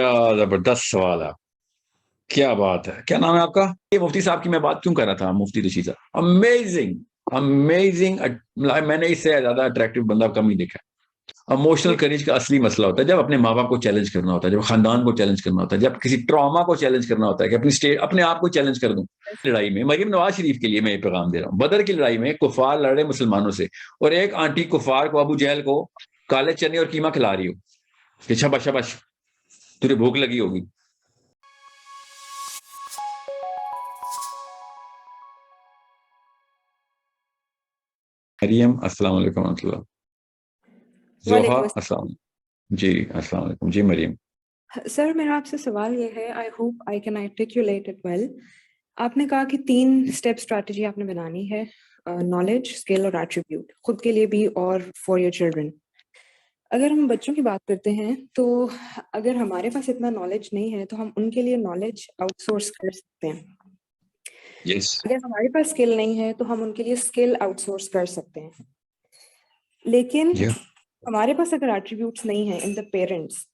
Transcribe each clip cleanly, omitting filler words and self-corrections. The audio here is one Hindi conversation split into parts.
क्या जबरदस्त सवाल है। क्या बात है, क्या नाम है आपका? ये मुफ्ती साहब की मैं बात क्यों कर रहा था, मुफ्ती रशीद साहब। Amazing, amazing. मैंने इससे ज्यादा अट्रैक्टिव बंदा कम ही देखा। इमोशनल करेज का असली मसला होता है जब अपने माँ बाप को चैलेंज करना होता है, जब खानदान को चैलेंज करना होता है, जब किसी ट्रॉमा को चैलेंज करना होता है कि अपनी स्टेट, अपने आप को चैलेंज कर दूं। लड़ाई में मरियम नवाज शरीफ के लिए मैं ये पैगाम दे रहा हूँ। बदर की लड़ाई में कुफार लड़े मुसलमानों से, और एक आंटी कुफार को, अबू जहल को, काले चने और कीमा खिला रही हो कि शाबाश शाबाश, तुझे भूख लगी होगी। मरियम अस्सलाम वालेकुम रहमतुल्लाह। जोहा वालेकुम अस्सलाम। जी अस्सलाम वालेकुम जी मरियम। सर, मेरा आपसे सवाल ये है, I hope I can articulate it well. आपने कहा कि 3 स्टेप स्ट्रैटेजी आपने बनानी है, नॉलेज, स्किल और एट्रीब्यूट, खुद के लिए भी और फॉर योर चिल्ड्रन। अगर हम बच्चों की बात करते हैं तो अगर हमारे पास इतना नॉलेज नहीं है तो हम उनके लिए नॉलेज आउटसोर्स कर सकते हैं। यस। अगर हमारे पास स्किल नहीं है तो हम उनके लिए स्किल आउटसोर्स कर सकते हैं। लेकिन या हमारे पास अगर एट्रीब्यूट्स नहीं है इन द पेरेंट्स,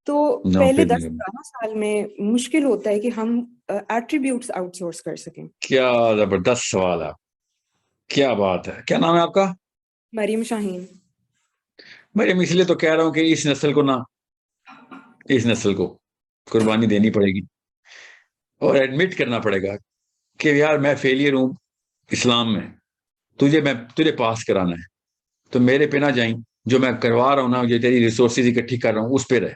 तो नो, पहले फिर नहीं होगा। 10-12 साल में मुश्किल होता है कि हम एट्रीब्यूट्स आउटसोर्स कर सकें। क्या जबरदस्त सवाल है। क्या बात है, क्या नाम है आपका? मरीम शाहीन। मरियम, इसलिए तो कह रहा हूं कि इस नस्ल को ना, इस नस्ल को कुर्बानी देनी पड़ेगी और एडमिट करना पड़ेगा कि यार मैं फेलियर हूं इस्लाम में। तुझे पास कराना है तो मेरे पे ना जाई, जो मैं करवा रहा हूं ना, जो तेरी रिसोर्सेज इकट्ठी कर रहा हूं उस पे रहे।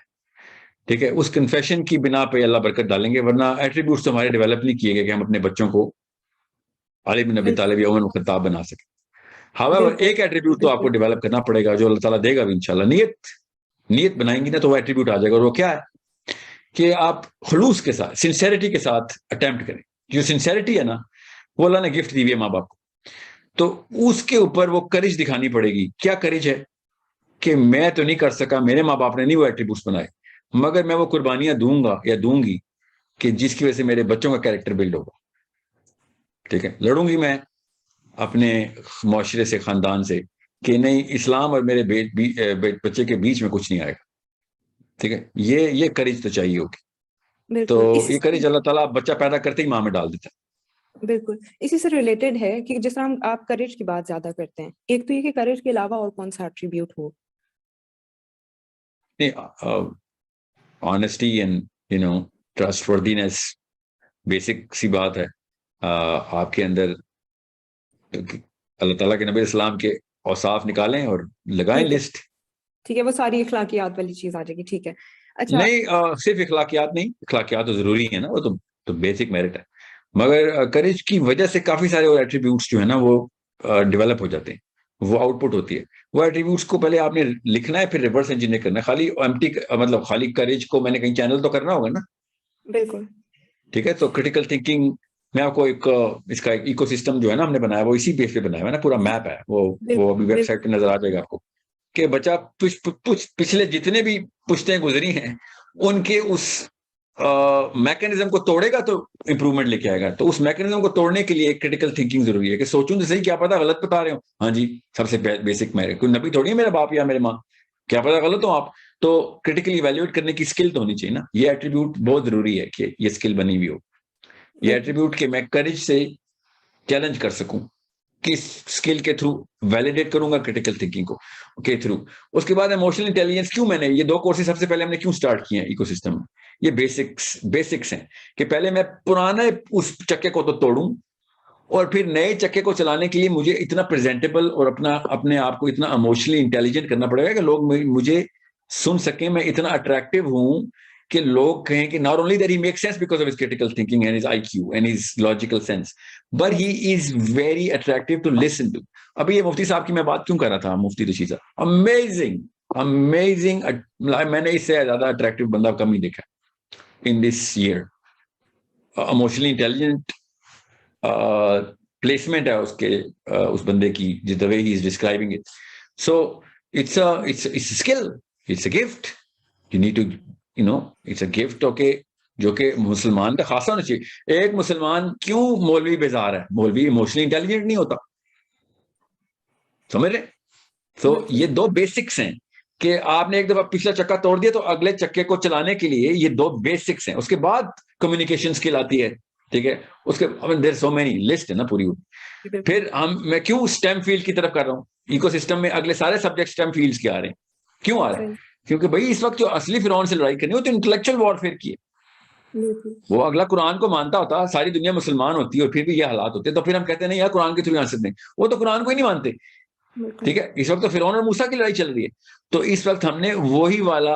ठीक है, उस कन्फेशन की बिना पे अल्लाह बरकत डालेंगे, वरना एट्रीब्यूट्स तो हमारे डेवलप नहीं किए गए कि हम अपने बच्चों को अली बिन अबी बिल्कुल तालिब या उमर खत्ताब बना सके। हावेवर बिल्कुल एक एट्रीब्यूट तो आपको बिल्कुल। डेवलप करना पड़ेगा जो अल्लाह ताला देगा भी इंशाल्लाह। नीयत बनाएंगी ना तो वो एट्रीब्यूट आ जाएगा, और वो क्या है कि आप खुलूस के साथ, सिंसेरिटी के साथ अटेम्प्ट करें। जो सिंसेरिटी है ना, वो अल्लाह ने गिफ्ट दी हुई है माँ बाप को, तो उसके ऊपर वो करेज दिखानी पड़ेगी। क्या करेज है कि मैं तो नहीं कर सका, मेरे माँ बाप ने नहीं वो एट्रीब्यूट्स बनाए, मगर मैं वो कुर्बानियां दूंगा या दूंगी कि जिसकी वजह से मेरे बच्चों का कैरेक्टर बिल्ड होगा। ठीक है, लड़ूंगी मैं अपने मुआशरे से, खानदान से, कि नहीं इस्लाम और मेरे बच्चे के बीच में कुछ नहीं आएगा। ठीक है, ये करेज तो चाहिए होगी। तो बिल्कुल इसी ये से करेज अल्लाह ताला बच्चा पैदा करते ही माँ में डाल देता बिल्कुल इसी से रिलेटेड है कि जिस तरह हम आप करेज की बात ज्यादा करते हैं, एक तो ये कि करेज के अलावा और कौन सा एट्रीब्यूट हो। है। ऑनेस्टी एंड ट्रस्टवर्दीनेस, बेसिक सी बात है। आपके अंदर अल्लाह ताला के नबी इस्लाम के औसाफ निकालें और लगाएं ठीक है लिस्ट। ठीक है, वो सारी इखलाकियात वाली चीज आ जाएगी। ठीक है। अच्छा। नहीं, सिर्फ इखलाकियात नहीं, इखलाकियात तो जरूरी है ना, वो तो बेसिक मेरिट है, मगर करेज की वजह से काफी सारे और एट्रीब्यूट्स जो है ना वो डेवलप हो जाते हैं, वो आउटपुट होती है। वो एट्रीब्यूट्स को पहले आपने लिखना है, फिर रिवर्स इंजीनियर करना है। खाली एम्प्टी, मतलब खाली करेज को मैंने कहीं चैनल तो करना होगा ना। बिल्कुल ठीक है, तो क्रिटिकल थिंकिंग में आपको एक इसका एक इकोसिस्टम जो है ना हमने बनाया, वो इसी बेस पे बनाया है ना, पूरा मैप है वो बिल्कुल अभी वेबसाइट बिल्कुल। पे नजर आ जाएगा आपको कि बच्चा पिछले जितने भी पुश्तें गुजरी हैं उनके उस मैकेनिज्म को तोड़ेगा तो इंप्रूवमेंट लेके आएगा। तो उस मैकेनिज्म को तोड़ने के लिए क्रिटिकल थिंकिंग जरूरी है कि सोचूं तो सही, क्या पता गलत बता रहे हो। हाँ जी, सबसे बेसिक मेरे कोई नबी थोड़ी है मेरा बाप या मेरे माँ, क्या पता गलत हो आप। तो क्रिटिकली इवेल्युएट करने की स्किल तो होनी चाहिए ना, ये एट्रीब्यूट बहुत जरूरी है कि ये स्किल बनी हुई हो। ये बिल्कुल एट्रीब्यूट के मैं करेज से चैलेंज कर सकूं, किस स्किल के थ्रू वैलिडेट करूंगा क्रिटिकल थिंकिंग को के थ्रू। उसके बाद इमोशनल इंटेलिजेंस, क्यों मैंने ये 2 कोर्सेज सबसे पहले हमने क्यों स्टार्ट किए हैं इकोसिस्टम में। ये बेसिक्स हैं कि पहले मैं पुराने उस चक्के को तो तोड़ूं, और फिर नए चक्के को चलाने के लिए मुझे इतना प्रेजेंटेबल और अपने आप को इतना इमोशनली इंटेलिजेंट करना पड़ेगा कि लोग मुझे सुन सकें, मैं इतना अट्रैक्टिव हूं कि लोग कहें कि not only that he make sense because of his critical thinking and his IQ and his logical sense, but he is very attractive to listen to. अभी ये मुफ्ती साहब की मैं बात क्यों कर रहा था, मुफ्ती रशीद साहब, अमेजिंग, अमेजिंग। मैंने इससे ज्यादा अट्रैक्टिव बंदा कम ही देखा in this year. Emotionally intelligent placement है उसके, उस बंदे की, जिस the way he is describing it. So it's skill, it's a gift. You need to it's a gift. Okay, जो कि मुसलमान का खासा होना चाहिए। एक मुसलमान क्यों मौलवी बेजार है? मौलवी इमोशनली इंटेलिजेंट नहीं होता, समझ रहे? तो ये बिल्कुल। 2 बेसिक्स हैं कि आपने एक दफा पिछला चक्का तोड़ दिया तो अगले चक्के को चलाने के लिए ये 2 बेसिक्स हैं, उसके बाद कम्युनिकेशन स्किल आती है, ठीक है। उसके देयर सो मेनी लिस्ट है ना पूरी। फिर मैं क्यों स्टेम फील्ड की तरफ कर रहा हूँ, इकोसिस्टम में अगले सारे सब्जेक्ट स्टेम फील्ड्स के आ रहे हैं, क्यों आ रहे हैं? क्योंकि भाई इस वक्त जो असली फिरौन से लड़ाई करनी हो तो इंटेलेक्चुअल वॉरफेयर की है। वो अगला कुरान को मानता होता, सारी दुनिया मुसलमान होती और फिर भी ये हालात होते, तो फिर हम कहते हैं नहीं यार कुरान के थ्रू आंसर दें, वो तो कुरान को ही नहीं मानते, ठीक है। इस वक्त तो फिरौन और मूसा की लड़ाई चल रही है। तो इस वक्त हमने वही वाला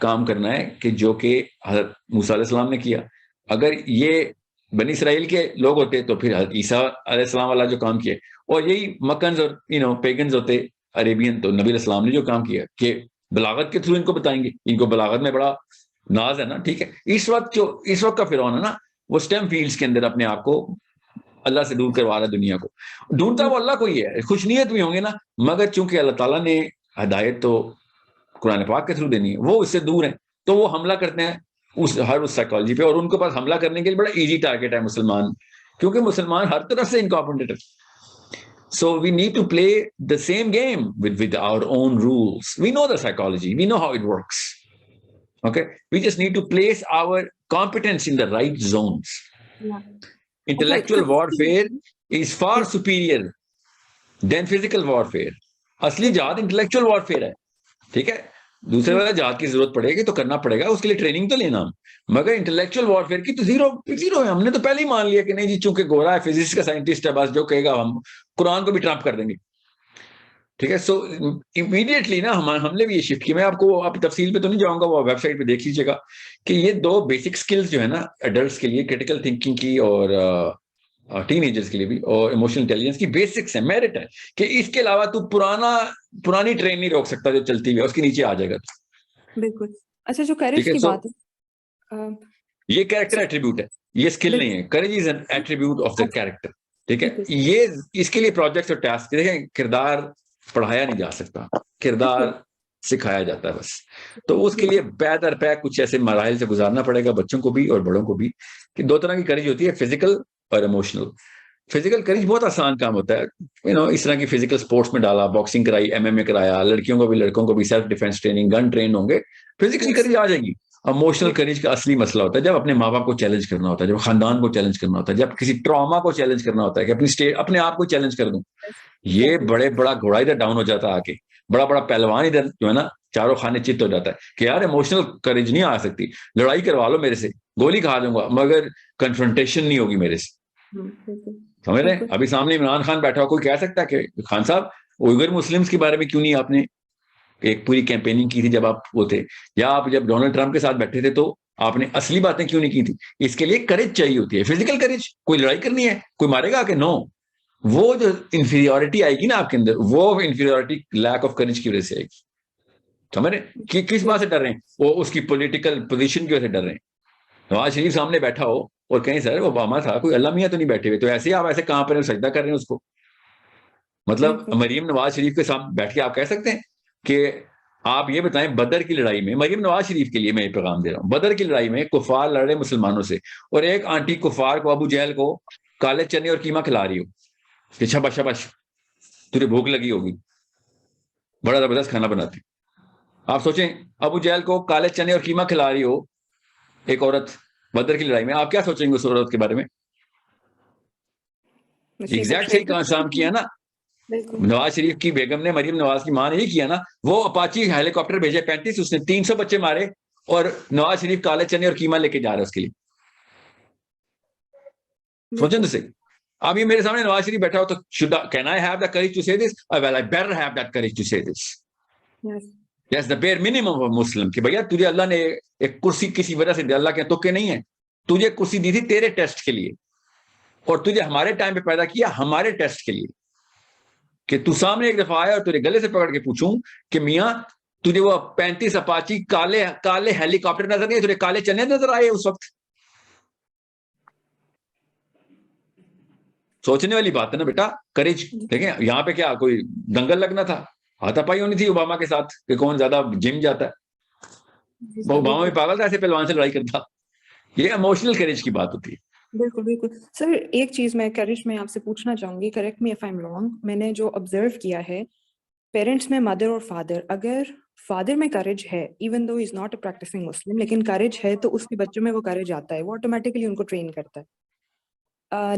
काम करना है कि जो कि हज़रत मूसा अलैहिस्सलाम ने किया। अगर ये बनी इसराइल के लोग होते तो फिर हज़रत ईसा अलैहिस्सलाम वाला जो काम किया, और यही मक्कन्स और पेगन्स होते अरेबियन, तो नबी अलैहिस्सलाम ने जो काम किया कि बलागत के थ्रू इनको बताएंगे, इनको बलागत में बड़ा नाज है ना, ठीक है। इस वक्त का फिरौन है ना, वो स्टेम फील्ड्स के अंदर अपने आप को अल्लाह से दूर करवा रहा है दुनिया को, ढूंढता वो अल्लाह को ही है। खुशनीयत भी होंगे ना, मगर चूंकि अल्लाह ताला ने हिदायत तो कुरान पाक के थ्रू देनी है, वो उससे दूर है, तो वो हमला करते हैं उस साइकोलॉजी पे, और उनके पास हमला करने के लिए बड़ा इजी टारगेट है मुसलमान, क्योंकि मुसलमान हर तरफ से इनकॉम्पिटेंट है। So we need to play the same game with our own rules. We know the psychology, we know how it works. Okay, we just need to place our competence in the right zones. Yeah. Intellectual Okay. warfare is far superior than physical warfare. असली जहाद इंटेलेक्चुअल वॉरफेयर है, ठीक है। दूसरे वाला जहाद की जरूरत पड़ेगी तो करना पड़ेगा, उसके लिए ट्रेनिंग तो लेना, मगर इंटेलेक्चुअल वॉरफेयर की तो जीरो है। हमने तो पहले ही मान लिया कि नहीं जी, चूंकि गोरा है, फिजिक्स का साइंटिस्ट है, बस जो कहेगा हम कुरान को भी ट्रम्प कर देंगे, ठीक है। सो इमीडिएटली ना हमने भी ये शिफ्ट किया। मैं आपको आप तफसील पे तो नहीं जाऊंगा, वो वेबसाइट पे देख लीजिएगा कि ये 2 बेसिक स्किल्स जो है ना एडल्ट्स के लिए, क्रिटिकल थिंकिंग की और टीनेजर्स के लिए भी, और इमोशनल इंटेलिजेंस की बेसिक्स है, मेरिट है कि इसके अलावा तू पुरानी ट्रेन नहीं रोक सकता जो चलती हुई है, उसके नीचे आ जाएगा। बिल्कुल। अच्छा, जो ठीक करेज है, की सो बात है, ये कैरेक्टर एट्रीब्यूट है, ये स्किल नहीं है। Courage is an attribute of the character, ठीक है। ये इसके लिए प्रोजेक्ट्स और टास्क देखें, किरदार पढ़ाया नहीं जा सकता, किरदार सिखाया जाता है बस। तो उसके लिए पैदर पै कुछ ऐसे मराहल से गुजारना पड़ेगा बच्चों को भी और बड़ों को भी, कि 2 तरह की करेज होती है, फिजिकल और इमोशनल। फिजिकल करेज बहुत आसान काम होता है, इस तरह की फिजिकल स्पोर्ट्स में डाला, बॉक्सिंग कराई, एमएमए कराया, लड़कियों को भी लड़कों को भी self defence training, gun train होंगे, फिजिकल करेज आ जाएगी। इमोशनल करेज का असली मसला होता है जब अपने माँ बाप को चैलेंज करना होता है, जब खानदान को चैलेंज करना होता है, जब किसी ट्रॉमा को चैलेंज करना होता है कि अपने आप को चैलेंज कर दूं। ये बड़ा घोड़ा इधर डाउन हो जाता है आके, बड़ा पहलवान इधर जो है ना चारों खाने चित्त हो जाता है कि यार इमोशनल करेज नहीं आ सकती, लड़ाई करवा लो मेरे से, गोली खा दूंगा, मगर कन्फ्रंटेशन नहीं होगी मेरे से। समझ रहे हैं? अभी सामने इमरान खान बैठा हो, कोई कह सकता है कि खान साहब उइगर मुस्लिम्स के बारे में क्यों नहीं आपने एक पूरी कैंपेनिंग की थी जब आप वो थे, या आप जब डोनाल्ड ट्रंप के साथ बैठे थे तो आपने असली बातें क्यों नहीं की थी? इसके लिए करेज चाहिए होती है, फिजिकल करेज। कोई लड़ाई करनी है, कोई मारेगा आके, नो। वो जो इंफीरियोरिटी आएगी ना आपके अंदर, वो इंफीरियोरिटी लैक ऑफ करेज की वजह से आएगी। समझ रहे कि किस बात से डर रहे हैं? वो उसकी पॉलिटिकल पोजीशन की वजह से डर रहे हैं। नवाज शरीफ सामने बैठा हो और कहीं सर ओबामा था, कोई अल्लाह मियां तो नहीं बैठे हुए, तो ऐसे आप ऐसे कहां पर सजदा कर रहे हैं उसको? मतलब मरीम नवाज शरीफ के साथ बैठ के आप कह सकते हैं कि आप ये बताएं, बदर की लड़ाई में, मरीम नवाज शरीफ के लिए मैं ये पैगाम दे रहा हूं, बदर की लड़ाई में कुफार लड़ रहे मुसलमानों से, और एक आंटी कुफार को, अबू जहल को काले चने और कीमा खिला रही हो कि शाबाश शाबाश तुझे भूख लगी होगी, बड़ा जबरदस्त खाना बनाती। आप सोचें, अबू जहल को काले चने और कीमा खिला रही हो एक औरत बदर की लड़ाई में, आप क्या सोचेंगे उस औरत के बारे में? एग्जैक्ट सही काम किया ना नवाज शरीफ की बेगम ने, मरीम नवाज की मां ने ही किया ना। वो अपाची हेलीकॉप्टर भेजे 35, उसने 300 बच्चे मारे, और नवाज शरीफ काले चने और कीमा लेके जा रहे हैं उसके लिए। सोचें तो सही। अब ये मेरे सामने नवाज शरीफ बैठा हो तो can I have the courage to say this? Well I better have that courage to say this. That's the bare minimum of Muslim, कि भैया तुझे अल्लाह ने एक कुर्सी किसी वजह से दी, अल्लाह के तुक्के नहीं है, तुझे कुर्सी दी थी तेरे टेस्ट के लिए, और तुझे हमारे टाइम पे पैदा किया हमारे टेस्ट के लिए, कि तू सामने एक दफा आया और तुझे गले से पकड़ के पूछूं कि मियां तुझे वो 35 अपाची काले हेलीकॉप्टर नजर नहीं, तुझे काले चने नजर आए उस वक्त? सोचने वाली बात है ना बेटा। करेज देखें, यहाँ पे क्या कोई दंगल लगना था? हाथापाई होनी थी ओबामा के साथ कि कौन ज्यादा जिम जाता है। ओबामा भी पागल था ऐसे पहलवान से लड़ाई करता। ये इमोशनल करेज की बात होती है। बिल्कुल बिल्कुल सर, एक चीज मैं करेज में आपसे पूछना चाहूंगी, correct me if I am wrong, मैंने जो ऑब्जर्व किया है पेरेंट्स में, मदर और फादर, अगर फादर में करेज है, even though is not a practicing Muslim, लेकिन करेज है तो उसके बच्चों में वो करेज आता है, वो ऑटोमेटिकली उनको ट्रेन करता है।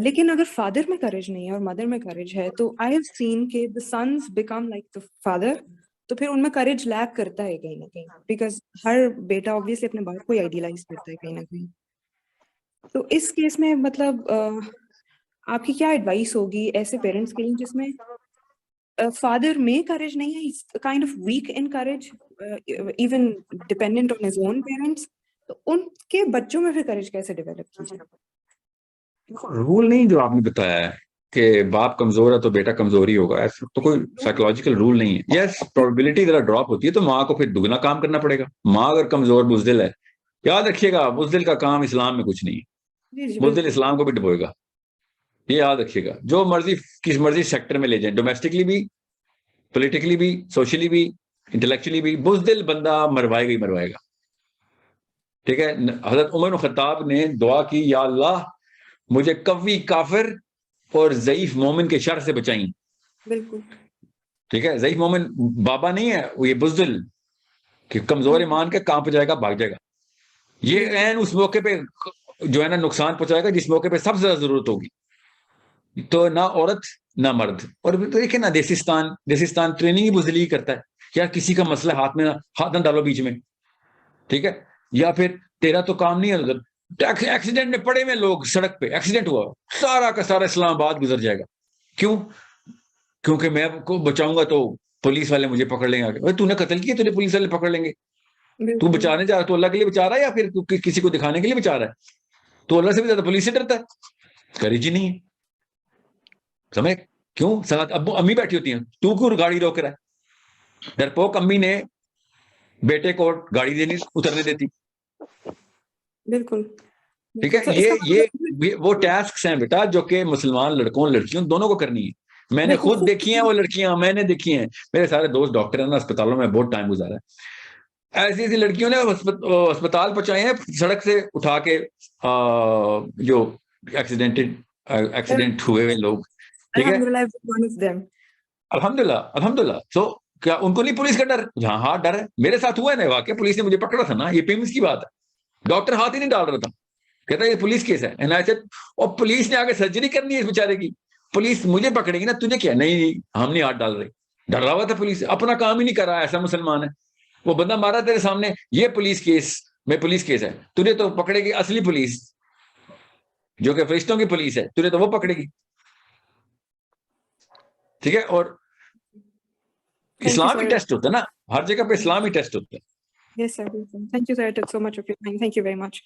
लेकिन अगर फादर में करेज नहीं है और मदर में करेज है, तो आई हैव सीन के the sons become like the father, तो फिर उनमें करेज लैक करता है कहीं ना कहीं, बिकॉज हर बेटा ऑब्वियसली अपने बाप को आइडियलाइज करता है कहीं ना कहीं। तो इस केस में मतलब आपकी क्या एडवाइस होगी ऐसे पेरेंट्स के लिए जिसमें फादर में करेज नहीं है, is kind of weak in courage, even dependent on his own parents, तो उनके बच्चों में फिर करेज कैसे डेवलप की जाए? रूल नहीं जो आपने बताया है कि बाप कमजोर है तो बेटा कमजोर ही होगा, ऐसा तो कोई साइकोलॉजिकल रूल नहीं है। यस, प्रोबेबिलिटी जरा ड्रॉप होती है तो माँ को फिर दुगना काम करना पड़ेगा। माँ अगर कमजोर बुजदिल है, याद रखिएगा बुजदिल का काम इस्लाम में कुछ नहीं है, जी जी बुजदिल बिल्कुल। इस्लाम को भी डुबोएगा, ये याद रखिएगा। जो मर्जी किस मर्जी सेक्टर में ले जाए, डोमेस्टिकली भी, पॉलिटिकली भी, सोशली भी, इंटेलेक्चुअली भी, बुजदिल बंदा मरवाएगा ही मरवाएगा। ठीक है, हजरत उमर बिन खत्ताब ने दुआ की, या अल्लाह मुझे कवी काफिर और ज़ईफ मोमिन के शर से बचाई। बिल्कुल ठीक है, ज़ईफ मोमिन बाबा नहीं है, वो ये बुजदिल कि कमजोर ईमान के कांप जाएगा, भाग जाएगा। ये बिल्कुल एन उस मौके पे जो है ना नुकसान पहुंचाएगा जिस मौके पे सबसे ज्यादा जरूरत होगी। तो ना औरत ना मर्द। और तो देखिए ना, देसिस्तान ट्रेनिंग ही बुजदिली करता है। यार किसी का मसला हाथ में ना, हाथ ना डालो बीच में, ठीक है। या फिर तेरा तो काम नहीं है उधर, एक्सीडेंट में पड़े हुए लोग, सड़क पे एक्सीडेंट हुआ, सारा का सारा इस्लामाबाद गुजर जाएगा। क्यों? क्योंकि मैं को बचाऊंगा तो पुलिस वाले मुझे पकड़ लेंगे आगे। तूने कत्ल किया, तुझे पुलिस वाले पकड़ लेंगे। तू बिल्कुल। बचाने जा रहा है, तो अल्लाह के लिए बचा रहा है या फिर तू किसी को दिखाने के लिए बचा रहा है? तो अल्लाह से भी ज्यादा पुलिस से डरता है, करेज ही नहीं है। समझ? क्यों? साथ अब्बू अम्मी बैठी होती हैं, तू क्यों गाड़ी रोक रहा है? डरपोक अम्मी ने बेटे को गाड़ी देनी उतरने देती। बिल्कुल ठीक है, तो इसका ये वो टास्क हैं बेटा जो कि मुसलमान लड़कों लड़कियों दोनों को करनी है। मैंने बिल्कुल खुद देखी हैं वो लड़कियां, मैंने देखी हैं, मेरे सारे दोस्त डॉक्टर हैं ना, अस्पतालों में बहुत टाइम गुजारा है। ऐसी ऐसी लड़कियों ने अस्पताल पहुंचाए हैं सड़क से उठा के, जो एक्सीडेंट हुए हुए लोग। ठीक है, अल्हम्दुलिल्लाह one of them। अल्हम्दुलिल्लाह अल्हम्दुलिल्लाह। तो क्या उनको नहीं पुलिस का डर? जहां हाथ डर है, मेरे साथ हुआ है ना वाकई, पुलिस ने मुझे पकड़ा था ना, ये पेमेंट्स की बात है, डॉक्टर हाथ ही नहीं डाल रहा था, कहता है ये पुलिस केस है। एंड आई सेड, और पुलिस ने आगे सर्जरी करनी है इस बेचारे की, पुलिस मुझे पकड़ेगी ना, तुझे क्या? नहीं नहीं, हम नहीं हाथ डाल रहे। डर रहा हुआ था, पुलिस अपना काम ही नहीं कर रहा, ऐसा मुसलमान है। वो बंदा मारा तेरे सामने, ये पुलिस केस में पुलिस केस है, तुझे तो पकड़ेगी असली पुलिस जो कि फरिश्तों की पुलिस है, तुझे तो वो पकड़ेगी। ठीक है, और Thank you इस्लाम ही sir। टेस्ट होता है ना, हर जगह पे इस्लाम ही टेस्ट होता है। Yes sir, thank you sir, I took so much of your time, thank you very much।